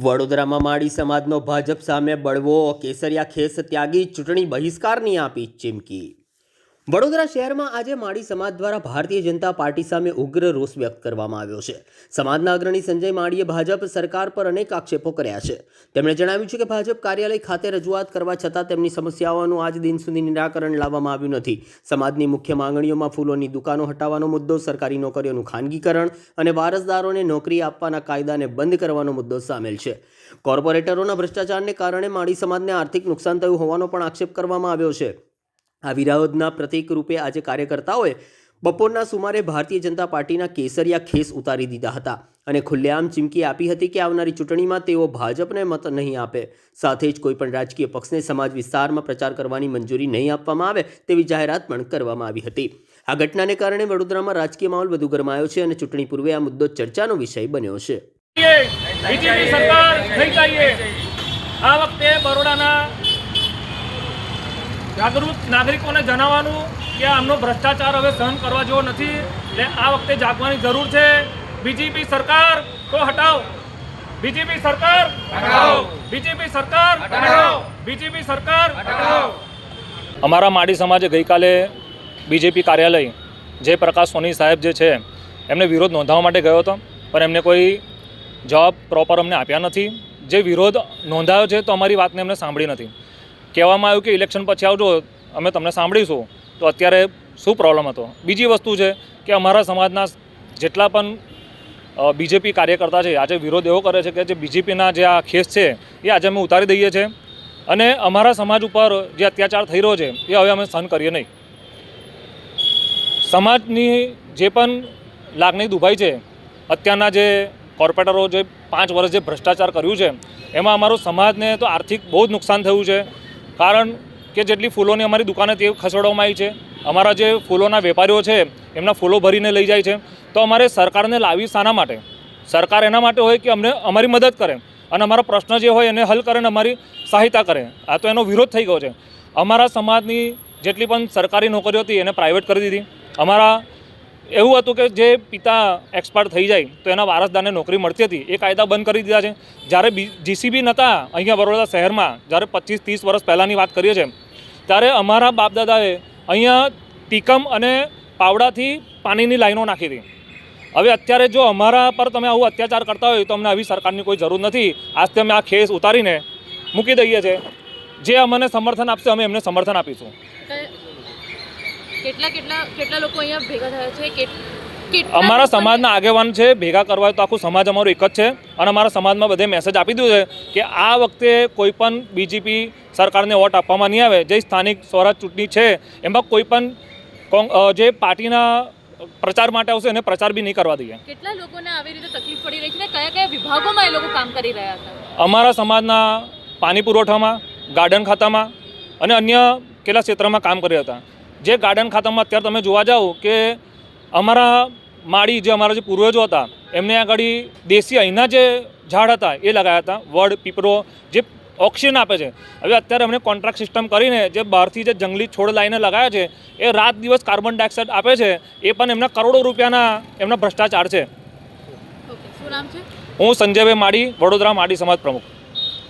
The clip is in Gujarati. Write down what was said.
વડોદરામાં માળી સમાજનો ભાજપ સામે બળવો, કેસરિયા ખેસ ત્યાગી ચૂંટણી બહિષ્કારની આપી ચીમકી। વડોદરા શહેરમાં આજે માળી સમાજ દ્વારા ભારતીય જનતા પાર્ટી સામે ઉગ્ર રોષ વ્યક્ત કરવામાં આવ્યો છે। સમાજના અગ્રણી સંજય માળીએ ભાજપ સરકાર પર અનેક આક્ષેપો કર્યા છે। તેમણે જણાવ્યું છે કે ભાજપ કાર્યાલય ખાતે રજૂઆત કરવા છતાં તેમની સમસ્યાઓનું આજ દિન સુધી નિરાકરણ લાવવામાં આવ્યું નથી। સમાજની મુખ્ય માંગણીઓમાં ફૂલોની દુકાનો હટાવવાનો મુદ્દો, સરકારી નોકરીઓનું ખાનગીકરણ અને વારસદારોને નોકરી આપવાના કાયદાને બંધ કરવાનો મુદ્દો સામેલ છે। કોર્પોરેટરોના ભ્રષ્ટાચારને કારણે માળી સમાજને આર્થિક નુકસાન થયું હોવાનો પણ આક્ષેપ કરવામાં આવ્યો છે। આ વિરોધના પ્રતીક રૂપે આજે કાર્યકર્તાઓએ બપોરના સુમારે ભારતીય જનતા પાર્ટીના કેસરિયા ખેસ ઉતારી દીધા હતા અને ખુલ્લેઆમ ચીમકી આપી હતી કે આવનારી ચૂંટણીમાં તેઓ ભાજપને મત નહીં આપે। સાથે જ કોઈપણ રાજકીય પક્ષને સમાજ વિસ્તારમાં પ્રચાર કરવાની મંજૂરી નહીં આપવામાં આવે તેવી જાહેરાત પણ કરવામાં આવી હતી। આ ઘટનાને કારણે વડોદરામાં રાજકીય માહોલ વધુ ગરમાયો છે અને ચૂંટણી પૂર્વે આ મુદ્દો ચર્ચાનો વિષય બન્યો છે। બીજેપી સરકાર નહીં ચાહીએ। આ વખતે બરોડાના જાગૃત નાગરિકોને જણાવવાનું કે આમનો ભ્રષ્ટાચાર હવે સહન કરવા જેવો નથી, એટલે આ વખતે જાગવાની જરૂર છે। બીજેપી સરકાર તો હટાવો, બીજેપી સરકાર હટાવો, બીજેપી સરકાર હટાવો, બીજેપી સરકાર હટાવો। અમારા માળી સમાજે ગઈકાલે બીજેપી કાર્યાલય જયપ્રકાશ સોની સાહેબ જે છે એમને વિરોધ નોંધાવવા માટે ગયો હતો, પણ એમને કોઈ જવાબ પ્રોપર અમને આપ્યા નથી। જે વિરોધ નોંધાયો છે તો અમારી વાતને એમને સાંભળી નથી। કહેવામાં આવ્યું કે ઇલેક્શન પછી આવજો, અમે તમને સાંભળીશું, તો અત્યારે શું પ્રોબ્લેમ હતો? બીજી વસ્તુ છે કે અમારા સમાજના જેટલા પણ બીજેપી કાર્યકર્તા છે આજે વિરોધ એવો કરે છે કે જે બીજેપીના જે આ ખેસ છે એ આજે અમે ઉતારી દઈએ છીએ અને અમારા સમાજ ઉપર જે અત્યાચાર થઈ રહ્યો છે એ હવે અમે સહન કરીએ નહીં। સમાજની જે પણ લાગણી દુભાઈ છે, અત્યારના જે કોર્પોરેટરો જે 5 વર્ષ જે ભ્રષ્ટાચાર કર્યું છે એમાં અમારો સમાજને તો આર્થિક બહુ જ નુકસાન થયું છે। કારણ કે જેટલી ફૂલોની અમારી દુકાને તે ખસેડવામાં આવી છે। અમારા જે ફૂલોના વેપારીઓ છે એમના ફૂલો ભરીને લઈ જાય છે, તો અમારે સરકારને લાવી શાના માટે? સરકાર એના માટે હોય કે અમને અમારી મદદ કરે અને અમારા પ્રશ્ન જે હોય એને હલ કરે અને અમારી સહાયતા કરે। આ તો એનો વિરોધ થઈ ગયો છે। અમારા સમાજની જેટલી પણ સરકારી નોકરીઓ હતી એને પ્રાઇવેટ કરી દીધી। અમારા એવું હતું કે જે પિતા એક્સપાયર થઈ જાય તો એના વારસદારને નોકરી મળતી હતી, એ કાયદા બંધ કરી દીધા છે। જ્યારે જીસીબી નહોતા અહીંયા વડોદરા શહેરમાં, જ્યારે 25-30 વર્ષ પહેલાંની વાત કરીએ છીએ, ત્યારે અમારા બાપદાદાએ અહીંયા ટીકમ અને પાવડાથી પાણીની લાઈનો નાખી હતી। હવે અત્યારે જો અમારા પર તમે આવું અત્યાચાર કરતા હોય તો અમને આવી સરકારની કોઈ જરૂર નથી। આજથી અમે આ ખેસ ઉતારીને મૂકી દઈએ છીએ। જે અમને સમર્થન આપશે અમે એમને સમર્થન આપીશું। કેટલા લોકો અહીંયા ભેગા થયા છે? અમારા સમાજના આગેવાન છે, ભેગા કરવા તો આખું સમાજ અમારું એક જ છે અને અમારા સમાજમાં બધે મેસેજ આપી દીધું છે કે આ વખતે કોઈ પણ બીજેપી સરકારને વોટ આપવામાં નહીં આવે। જે સ્થાનિક સ્વરાજ ચૂંટણી છે એમાં કોઈ પણ જે પાર્ટીના પ્રચાર માટે આવશે એને પ્રચાર બી નહીં કરવા દઈએ। કેટલા લોકોને આવી રીતે તકલીફ પડી રહી છે? કયા વિભાગોમાં એ લોકો કામ કરી રહ્યા હતા? અમારા સમાજના પાણી પુરવઠામાં, ગાર્ડન ખાતામાં અને અન્ય કેટલા ક્ષેત્રમાં કામ કર્યા હતા। જે ગાર્ડન ખાતામાં અત્યારે તમે જોવા જાઓ કે અમારા માળી જે અમારા જે પૂર્વજો હતા એમને આગળ દેશી અહીંના જે ઝાડ હતા એ લગાવ્યા હતા, વડ, પીપળો, જે ઓક્સિજન આપે છે। હવે અત્યારે અમને કોન્ટ્રાક્ટ સિસ્ટમ કરીને જે બહારથી જે જંગલી છોડ લાવીને લગાવ્યા છે એ રાત દિવસ કાર્બન ડાયોક્સાઇડ આપે છે, એ પણ એમના કરોડો રૂપિયાના એમના ભ્રષ્ટાચાર છે। શું નામ છે? હું સંજયભાઈ માળી, વડોદરા માળી સમાજ પ્રમુખ।